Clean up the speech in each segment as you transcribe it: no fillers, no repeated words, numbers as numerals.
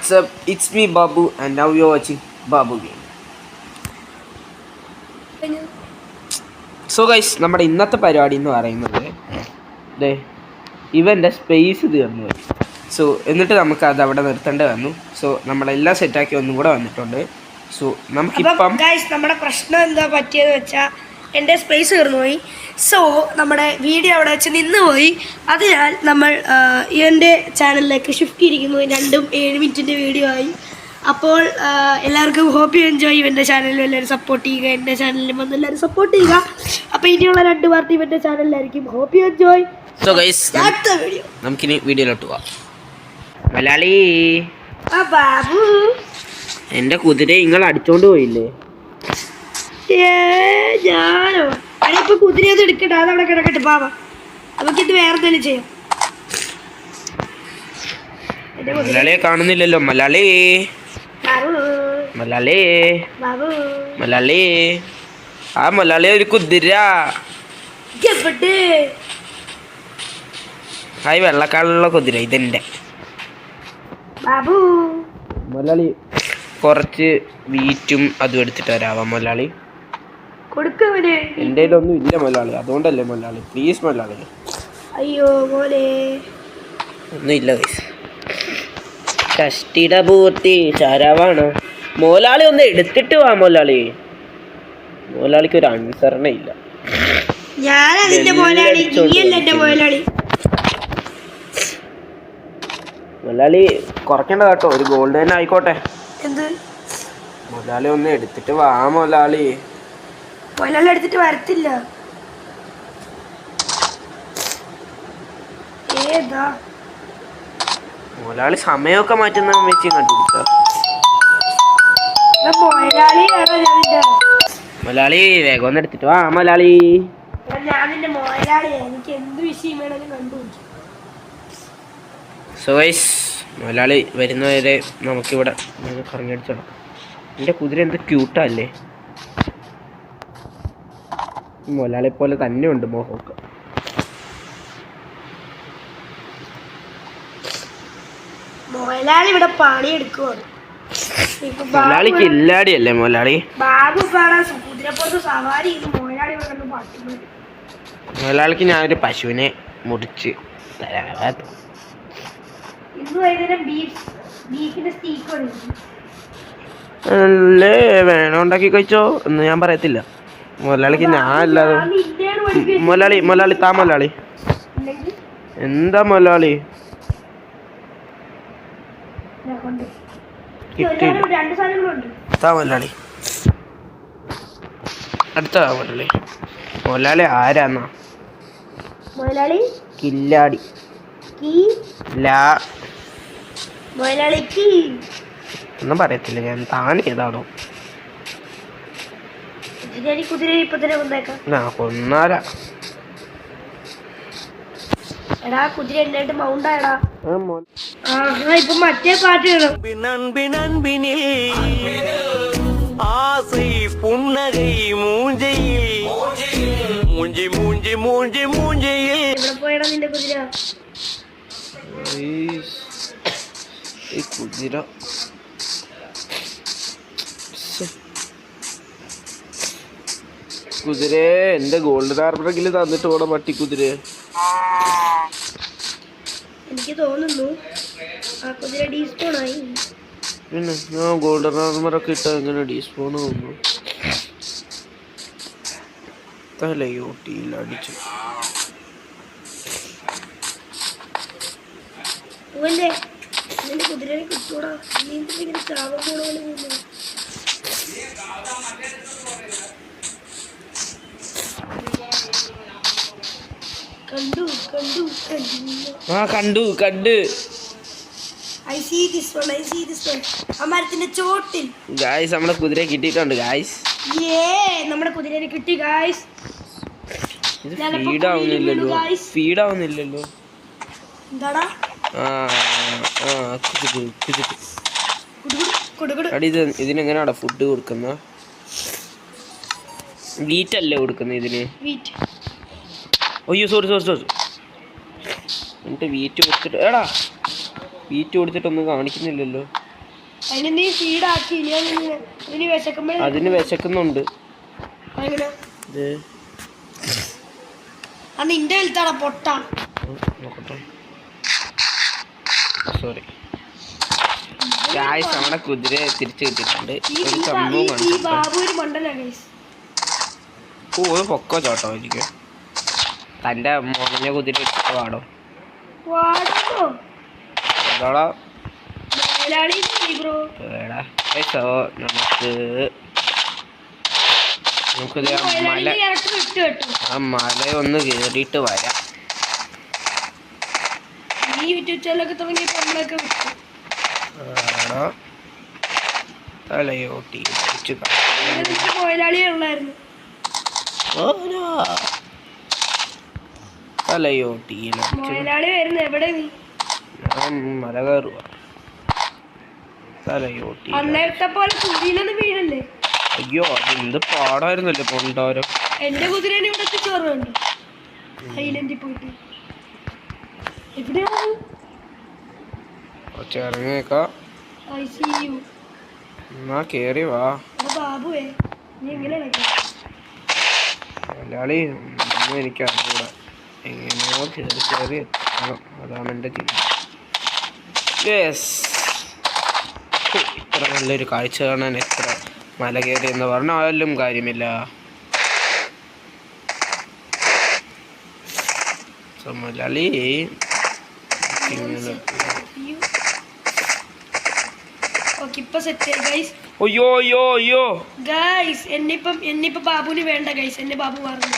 what's up? It's me Babu and now you're watching Babu Game. So guys നമ്മുടെ ഇന്നത്തെ പരിപാടി എന്ന് പറയുന്നത് ഇവൻ്റെ സ്പേസ് തീർന്നു പോയി. സോ എന്നിട്ട് നമുക്ക് അത് അവിടെ നിർത്തേണ്ടി വന്നു. സോ നമ്മളെല്ലാം സെറ്റാക്കി ഒന്നും കൂടെ വന്നിട്ടുണ്ട്. സോ നമുക്കിപ്പം നമ്മുടെ പ്രശ്നം എന്താ പറ്റിയെന്ന് വെച്ചാൽ എൻ്റെ സ്പേസ് തീർന്നു പോയി. സോ നമ്മുടെ വീഡിയോ അവിടെ വെച്ച് നിന്ന് പോയി. അതിനാൽ നമ്മൾ ഇവൻ്റെ ചാനലിലേക്ക് ഷിഫ്റ്റ് ചെയ്തിരിക്കുന്നു. 7 മിനിറ്റിൻ്റെ വീഡിയോ ആയി. അപ്പോൾ എല്ലാവർക്കും ഹോപ്പ് യു എൻജോയ്. ഇവൻ്റെ ചാനലിൽ എല്ലാവരും സപ്പോർട്ട് ചെയ്യുക, എൻ്റെ ചാനലിലും വന്ന് എല്ലാവരും സപ്പോർട്ട് ചെയ്യുക. അപ്പോൾ ഇനിയുള്ള 2 പാർട്ടി ഇവൻ്റെ ചാനലിലായിരിക്കും. Hope you enjoy. So guys നമുക്കിനി വീഡിയോയിലോട്ട് പോവാം. മലയാളി ബാബു, എൻ്റെ കുതിരയെ നിങ്ങൾ അടിച്ചോണ്ട് പോയില്ലേ? ഞാനോ? അതിപ്പോ കുതിരയൊന്നും എടുക്കട്ടെ, അതവിടെ കിടക്കട്ടെ. ബാബാ, നമുക്കിത് വേറെ എന്തെങ്കിലും ചെയ്യാം. മലയാളിയെ കാണുന്നില്ലല്ലോ. മലയാളി മലയാളി മലയാളി ആ മലയാളി ഒരു കുതിര. ഹായ്, വെള്ളക്കാളുള്ള കുതിര ഇതെന്റെ. മലയാളി കുറച്ച് വീറ്റും അതും എടുത്തിട്ട് വരാവാ മലയാളി. എൻ്റെ ഒന്നും ഇല്ല മലയാളി, അതുകൊണ്ടല്ലേ മലയാളി. പ്ലീസ് മലയാളി. അയ്യോ മോനെ, ഒന്നും ഇല്ല ഗൈസ്. കഷ്ടിട പൂർത്തി ചരവാണ്. മോലാളി ഒന്ന് എടുത്തിട്ട് വാ മോലാളി. മോലാളിക്ക് ഒരു അനുസരണ ഇല്ല. മോലാളി കുറയ്ക്കേണ്ട കേട്ടോ, ഒരു ഗോൾഡ് തന്നെ ആയിക്കോട്ടെ. മോലാളി ഒന്ന് എടുത്തിട്ട് വാ മോലാളി. മോലാളി എടുത്തിട്ട് വരത്തില്ല. ഏതാ മോലാളി സമയമൊക്കെ മാറ്റുന്ന വെച്ച് കണ്ടുപിടിച്ചോ. മലയാളി വേഗം ഒന്ന് എടുത്തിട്ട് വാ മലയാളി. സോ ഗൈസ്, മലയാളി വരുന്നവരെ നമുക്കിവിടെ കറങ്ങിയടിച്ചോളാം. എൻ്റെ കുതിര എന്ത് ക്യൂട്ടല്ലേ. മലയാളി പോലെ തന്നെ ഉണ്ട് മോഹമൊക്കെ. മൊലാളി ഇവിടെ പണിയെടുക്കുവാണ്. മലയാളി കില്ലാടിയല്ലേ മലയാളി? ബാബു കുതിരപ്പുറത്ത് സവാരി ചെയ്ത് മൊലാളി പട്ടി. മലയാളിക്ക് ഞാനൊരു പശുവിനെ മുറിച്ച് തരാ. ഇന്ന് വൈകുന്നേരം ബീഫിന്റെ സ്റ്റീക്ക് അല്ലേ വേണം ഉണ്ടാക്കി കഴിച്ചോ എന്ന് ഞാൻ പറയത്തില്ല. മലയാളിക്ക് ഞാൻ അല്ലാതെ. മലയാളി മലയാളി താ മലയാളി. എന്താ മലയാളി മലയാളി അടുത്ത മലയാളി. മലയാളി ആരാന്നാ? മൊലാളി കില്ലാടി. ഒന്നും പറയത്തില്ല ഞാൻ. താൻ ഏതാണോ? കൊന്നാരാ എടാ കുതിര എന്നായിട്ട് മൗണ്ടായടാ. ഇപ്പൊ മറ്റേ പാട്ട് ஆசை புன்னகை மூஞ்சையில் மூஞ்சி மூஞ்சி மூஞ்சி மூஞ்சியில். ഇവിടെ പോയടാ നിന്റെ കുതിര. ഈ കുതിര കുതിരേ എന്റെ ഗോൾഡ് ഹാർബറെങ്കിലും തന്നിട്ട് പോണ പട്ടി കുതിര. എനിക്ക് തോന്നുന്നു ആ കുതിര ഡീസ്പോണായി. പിന്നെ ഞാൻ ഗോൾഡൻ ആർമറൊക്കെ ഇട്ട എങ്ങനെ ഡീസ്പോൺ തോന്നുന്നു? തലയോട്ടിയിൽ അടിച്ചു. കുതിരനെ കിട്ടൂടാ. ഇങ്ങനെ ചാവ പോണ കണ്ടു കണ്ട്. I see this one. അമരത്തിന്റെ ചോട്ടിൽ ഗായ്സ് നമ്മുടെ കുതിരയെ കിട്ടിയിട്ടുണ്ട് ഗായ്സ്. നമ്മുടെ കുതിരനെ കിട്ടി ഗായ്സ്. ഇത് ഫീഡ് ആവുന്നില്ലല്ലോ. എന്താടാ ഇതിനെങ്ങനെയാടാ ഫുഡ് കൊടുക്കുന്ന? വീറ്റ് അല്ലേ കൊടുക്കുന്നത് ഇതിന്? അയ്യോ സോറി എന്നിട്ട് വീറ്റ് കൊടുത്തിട്ട് വീറ്റ് കൊടുത്തിട്ടൊന്നും കാണിക്കുന്നില്ലല്ലോ. അതിന് നീ ഫീഡാക്കി ഇനി വിശക്കുമ്പോഴേ അതിന് വിശക്കുന്നുണ്ട്. എങ്ങനെ ഇത് അത് നിന്റെ ഹെൽത്താടാ പൊട്ട. നോക്കട്ടെ. സോറി ഗായ്സ്, നമ്മുടെ കുതിരയെ തിരിച്ചു കിട്ടിയിട്ടുണ്ട്. ഒരു സംഭവം കാണിച്ചിട്ടുണ്ട്. ബാബു ഒരു മണ്ടനാ ഗൈസ്. ഓ പൊക്കോ ചോട്ടോ എനിക്ക് തൻ്റെ മുളഞ്ഞ കുതിര ഇട്ടിട്ട് പാടോ എന്തോളോ സോ നമുക്കിത് ആ മല ഒന്ന് കേറിയിട്ട് വരാം. തലയോട്ടി തലയോട്ടി മല കയറുക. തലയോട്ടി അയ്യോ അത് എന്ത് പാടായിരുന്നല്ലേ പൊണ്ടോരോ. എന്റെ കുതിരേനെ ഇവിടെ ചോറുണ്ട് ഹൈലൻഡിൽ പോയിട്ട് എവിടെയാണ് ഇറങ്ങിയേക്കാ. എന്നാ കേറി വാ ബാബുവേ. നീ എങ്ങനെ മലയാളി ഒന്നും എനിക്ക് അറിഞ്ഞൂടാ. എങ്ങനെയോ കയറി എത്തണം, അതാണ് എൻ്റെ ചിന്ത. യെസ്, ഇത്ര നല്ലൊരു കാഴ്ച കാണാൻ എത്ര മല കയറി എന്ന് പറഞ്ഞാലും കാര്യമില്ല. മലയാളി അയ്യോ അയ്യോ അയ്യോ ഗൈസ് എന്നിപ്പം ബാബുവിന് വേണ്ട ഗൈസ്. എന്നെ ബാബു പറഞ്ഞു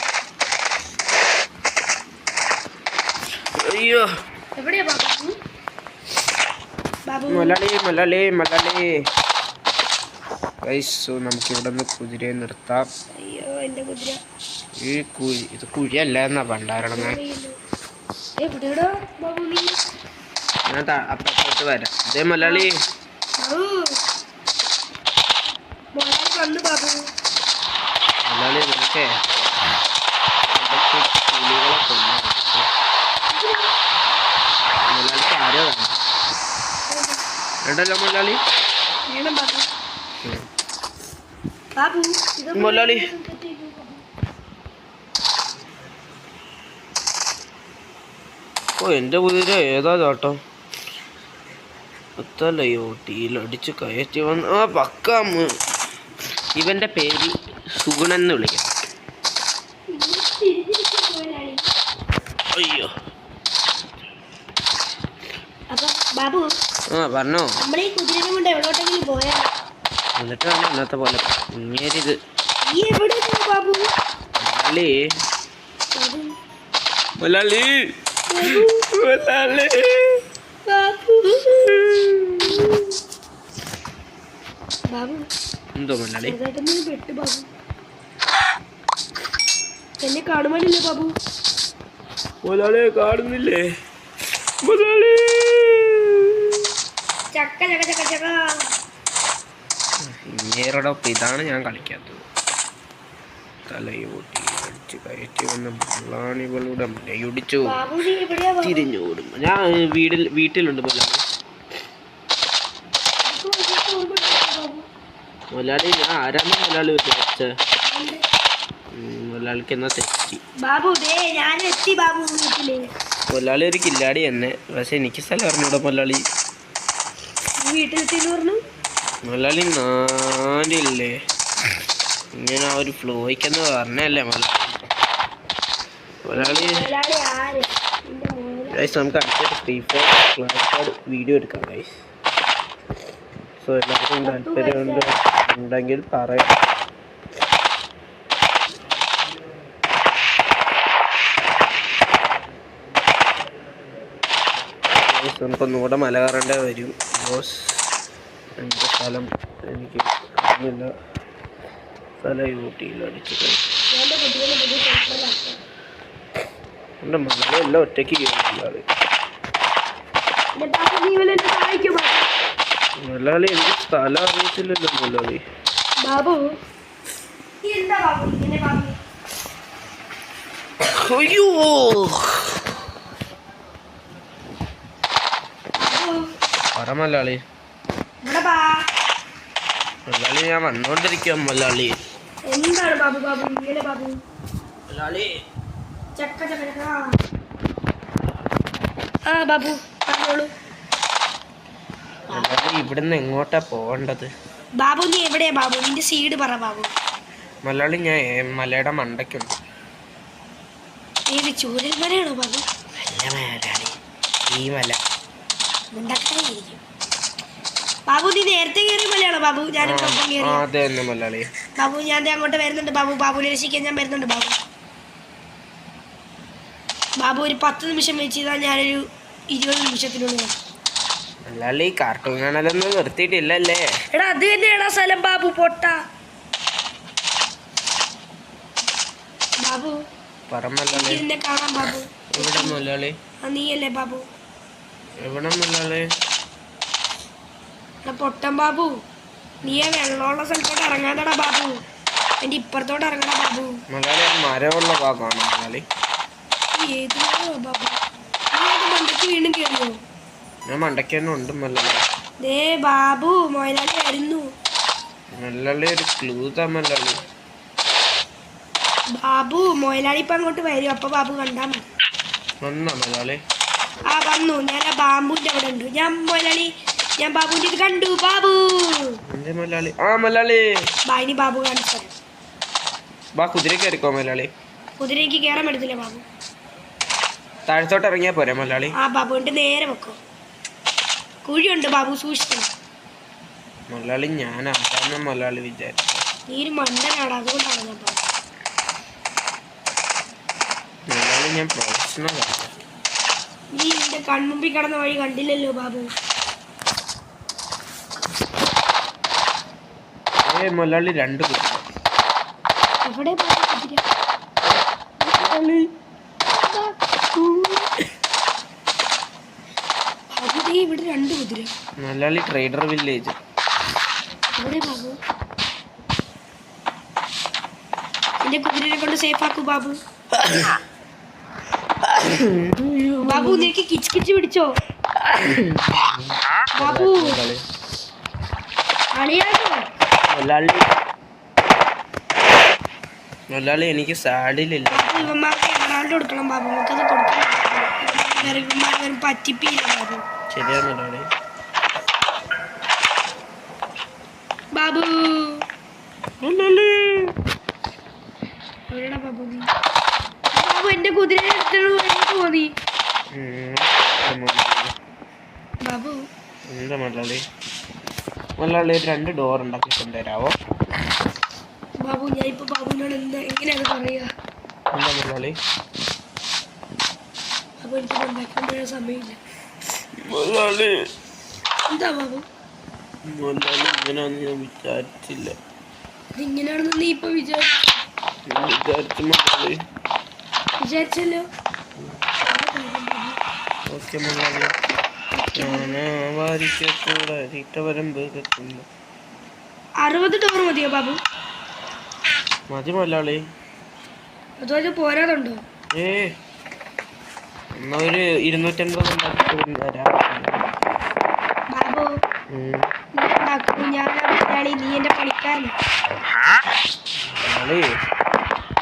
അയ്യോ എവിടെയാ ബാബു? ബാബു മലയാളി ഗൈസ്, നമുക്ക് ഇവിടെ നിന്ന് കുതിരയെ നിർത്താം. അയ്യോ എന്റെ കുതിര. ഇത് കുഴിയല്ല എന്നാ പണ്ടാരണം. എവിടെയാടാ ബാബു നീ? ഞാൻ അപ്പുറത്തോട്ട് വരാം. അതേ മലയാളി വന്നു ബാബു. മലയാളി നമുക്ക് കിളികളെ കൊല്ലാം. മലയാളിക്ക് ആരോ വേണം വേണ്ടല്ലോ മലയാളി. വേണം ബാബു. ബാബു മലയാളി ഓ എൻ്റെ കുതിര ഏതാ ചേട്ടോ? തലയോട്ടിയിലടിച്ച് കയറ്റി വന്ന് ആ പക്കാമ്. ഇവൻ്റെ പേര് സുഗുണൻ എന്ന് വിളിക്കാം. അയ്യോ ബാബു ആ പറഞ്ഞോ. നമ്മളീ കുതിരനെ കൊണ്ട് എവിടോട്ടെങ്കിലും പോയാ എന്നിട്ട് വേണം ഇന്നത്തെ പോലെ ഇങ്ങേരിത്. നീ എവിടെ ബാബു? മലയാളി മലയാളി മലയാളി ബാബു എന്തോ മലയാളി പെട്ടു ബാബു. എന്നെ കാണുവാനില്ലേ ബാബു? മലയാളിയെ കാണുന്നില്ലേ മലയാളി? ചക്ക ചക്ക ചക്ക ചക്ക. ഇങ്ങേരോടൊപ്പം ഇതാണ് ഞാൻ കളിക്കാത്തത്. തലയോട്ടി അടിച്ച് കയറ്റി വന്ന മുള്ളാണികളുടെ മുലയൊടിച്ചു തിരിഞ്ഞോടും. ഞാൻ വീട്ടിലുണ്ട് മലയാളി. മലയാളി ഞാൻ ആരാണ് മലയാളി വിചാരിച്ച? മലയാളിക്ക് എന്നാ തെറ്റി. ബാബു ഞാൻ എത്തി ബാബു വീട്ടില്. മലയാളി ഒരു കില്ലാടി തന്നെ, പക്ഷെ എനിക്ക് സ്ഥലം അറിഞ്ഞൂടാ മലയാളി. വീട്ടിലെത്തിന്ന് പറഞ്ഞു മലയാളി നാലില്ലേ ഇങ്ങനെ ആ ഒരു ഫ്ലോയ്ക്കെന്ന് പറഞ്ഞല്ലേ മലയാളി. ഗൈസ് നമുക്ക് അടുത്തൊരു free fire class card video എടുക്കാം ഗൈസ്. സോ എല്ലാവർക്കും താല്പര്യം ഉണ്ടെങ്കിൽ പറയാം. നമുക്കൊന്നുകൂടെ മല കയറേണ്ട വരും ബോസ്. എൻ്റെ സ്ഥലം എനിക്ക് അറിയില്ല. തലയൂട്ടിയിൽ അടിച്ചു എൻ്റെ മലയെല്ലാം ഒറ്റയ്ക്ക് കയറിയാണ് മലയാളി. എനിക്ക് സ്ഥലം അറിയത്തില്ലല്ലോ മലയാളി. ബാബു അയ്യോ പറ മലയാളി. ഇവിടെ മുതലാളി ഞാൻ വന്നോണ്ടിരിക്കാം മുതലാളി. എന്താണ് ബാബു ബാബു ഇങ്ങനെ ബാബു? മുതലാളി ചക്ക ചക്ക ചക്ക. ആ ബാബു പറഞ്ഞോളൂ. മുതലാളി ഇവിടുന്ന് എങ്ങോട്ടാ പോകേണ്ടത്? ബാബു നീ എവിടെയാ ബാബു? നിന്റെ സീഡ് പറ ബാബു. മുതലാളി ഞാൻ മലയുടെ മണ്ടയ്ക്കുണ്ട്. ഏത് ചൂരൽ മലയാണോ ബാബു? അല്ല മുതലാളി, ഈ മല. മുണ്ടക്കായിരിക്കും. ബാബു നീ നേരത്തെ കയറിയ മലയാണോ ബാബു? ഞാനിവിടെ ഒപ്പം കയറി. അതെ തന്നെ മുതലാളി. ബാബു ഞാൻ ദേ അങ്ങോട്ട് വരുന്നുണ്ട് ബാബു. ബാബുവിനെ രക്ഷിക്കാൻ ഞാൻ വരുന്നുണ്ട് ബാബു. ബാബു ഒരു 10 നിമിഷം വെച്ച് ചെയ്താൽ ഞാനൊരു 20 നിമിഷത്തിനുള്ളിൽ വരും. മുതലാളി കാർട്ടൂൺ കാണലൊന്നും നിർത്തിയിട്ടില്ലല്ലേ? എടാ അത് തന്നെയാടാ സ്ഥലം ബാബു പൊട്ട. ബാബു പറ മുതലാളി. നിന്നെ കാണാം ബാബു. എവിടെ മുതലാളി? ആ നീയല്ലേ ബാബു? എവിടെ മുതലാളി? പൊട്ടൻ ബാബു നീ വെള്ളമുള്ള സ്ഥലത്തോട്ട് ഇറങ്ങാതടാ ബാബു. എൻ്റെ ഇപ്പുറത്തോട്ട് ഇറങ്ങണ ബാബു. മുതലാളി മരമുള്ള ഭാഗമാണോ മുതലാളി? ഏത് ബാബു? നീ അത് മണ്ടയ്ക്ക് വീണ്ടും കയറിയോ? ഞാൻ മണ്ടയ്ക്ക് തന്നെ ഉണ്ട് മുതലാളി. ദേ ബാബു മൊയലാളി വരുന്നു. മുതലാളി ഒരു ക്ലൂ താ മുതലാളി. ബാബു മൊയലാളി ഇപ്പം അങ്ങോട്ട് വരും. അപ്പൊ ബാബു കണ്ടാ മതി. വന്നോ മുതലാളി? ആ വന്നു. ഞാൻ ആ ബാബുവിൻ്റെ അവിടെ ഉണ്ട്. ഞാൻ ബാബുവിൻ്റെ ഇത് കണ്ടു ബാബു. എന്റെ മുതലാളി. ആ മുതലാളി ബായിനി ബാബു കാണിച്ചു തരാം. ബാ കുതിര കയറിക്കോ മുതലാളി. കുതിരയ്ക്ക് കയറാൻ പറ്റത്തില്ല ബാബു. താഴത്തോട്ട് ഇറങ്ങിയാ പോരെ മുതലാളി? ആ ബാബുവിൻ്റെ നേരെ വെക്കോ. കുഴിയുണ്ട് ബാബു സൂക്ഷിക്കണം. മുതലാളി ഞാൻ അതാണ് മുതലാളി വിചാരിച്ചു. നീ ഒരു മണ്ടനാണ് അതുകൊണ്ടാണ് ഞാൻ പറഞ്ഞത്. മുതലാളി ഞാൻ പ്രൊഫഷണലാണ്. നീ നിന്റെ കൺമുമ്പിൽ കിടന്ന വഴി കണ്ടില്ലല്ലോ ബാബു. മുതലാളി 2 കുതിര. എവിടെ ബാബു കുതിര? ബാബു ദേ ഇവിടെ 2 കുതിര. മുതലാളി ട്രേഡർ വില്ലേജ്. എവിടെ ബാബു? എന്റെ കുതിരനെ കൊണ്ട് സേഫ് ആക്കൂ ബാബു. ബാബു നിനക്ക് കിച്ച് കിച്ച് പിടിച്ചോ ബാബു? അളിയാണോ മുതലാളി എനിക്ക് സാഡിലില്ല. ഇവന്മാർക്ക് എമറാൾഡ് കൊടുക്കണം ബാബു. നമുക്കത് കൊടുക്കണം. ഇവന്മാർ പറ്റിപ്പില്ല ബാബു. ശരിയാ മുതലാളി. ബാബു എവിടെടാ ബാബു നീ? ബാബു എന്റെ കുതിരയെ എടുത്തിട്ട് പോന്നി. ബാബു എന്താ മുതലാളി? മുതലാളി 2 ഡോർ ഉണ്ടാക്കി കൊണ്ടുവരാവോ? ബാബു ഞാൻ ഇപ്പൊ ബാബുവിനോട് എങ്ങനെയാണ് പറയുക? എന്താ മുതലാളി? അപ്പൊ എനിക്ക് ഉണ്ടാക്കാൻ സമയമില്ല. മുതലാളി എന്താ ബാബു? മുതലാളി ഇങ്ങനെയാണെന്ന് ഞാൻ വിചാരിച്ചില്ല. ഇതിങ്ങനെയാണെന്ന് നീ ഇപ്പൊ വിചാരിച്ചു മുതലാളി. വിചാരിച്ചല്ലോ. ഓക്കെ മുതലാളി. വാരിക്കൂടെ ഇട്ടവരമ്പ് കിട്ടുന്നു. 60 ഡോർ മതിയോ ബാബു? മതി മുതലാളി. അതുപോലെ പോരാതുണ്ടോ? എന്നാ ഒരു 250 ഉണ്ടാക്കി തരാം ബാബു. ഞാൻ മലയാളി, നീ എന്റെ പണിക്കാരൻ.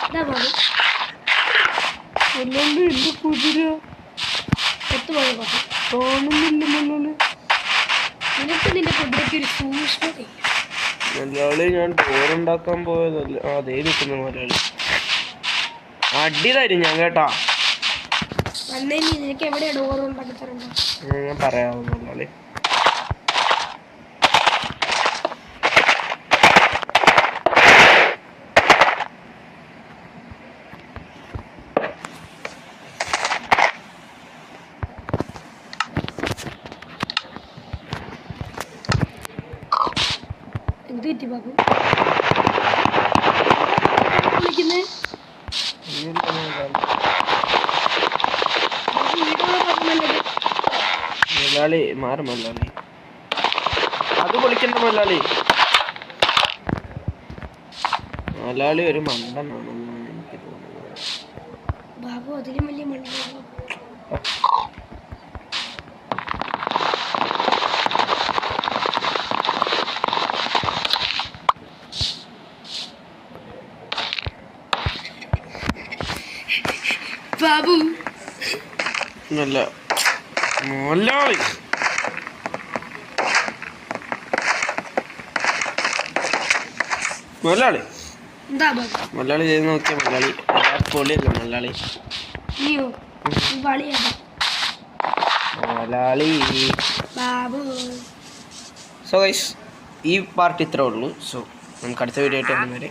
എന്താ ബാബു? എന്റെ കുതിര ഒത്തുപോയ ബാബു. കാണുന്നില്ല മുതലാളി. നിനക്ക് നിന്റെ കുതിരയ്ക്ക് ഒരു സൂക്ഷ്മത. മുതലാളി ഞാൻ ഡോറുണ്ടാക്കാൻ പോയതല്ല. അതേ നിൽക്കുന്ന മുതലാളി. അടി തരും ഞാൻ കേട്ടാ. വന്നേ നീ. നിനക്ക് എവിടെയാ ഡോർ ഉണ്ടാക്കി തരണ്ട? ഞാൻ പറയാം മുതലാളി. എന്ത് പറ്റി ബാബു? വിളിക്കുന്നേ മുതലാളി മാറും മുതലാളി. അത് പൊളിക്കണ്ട മുതലാളി. മുതലാളി ഒരു മണ്ടനാണെന്നാണ് എനിക്ക് തോന്നുന്നത്. ബാബു അതിലും വലിയ മണ്ണ. ബാബു നല്ല മലയാളി. മലയാളി എന്താ ബാബു മലയാളി ചെയ്ത് നോക്കിയ മലയാളി പൊളിയല്ല മലയാളി. നീയോ വളിയാ മലയാളി. ബാബു. സോ ഗൈസ് ഈ പാർട്ട് ഇത്രേ ഉള്ളൂ. സോ നമുക്ക് അടുത്ത വീഡിയോ ആയിട്ട് വരുന്നവരെ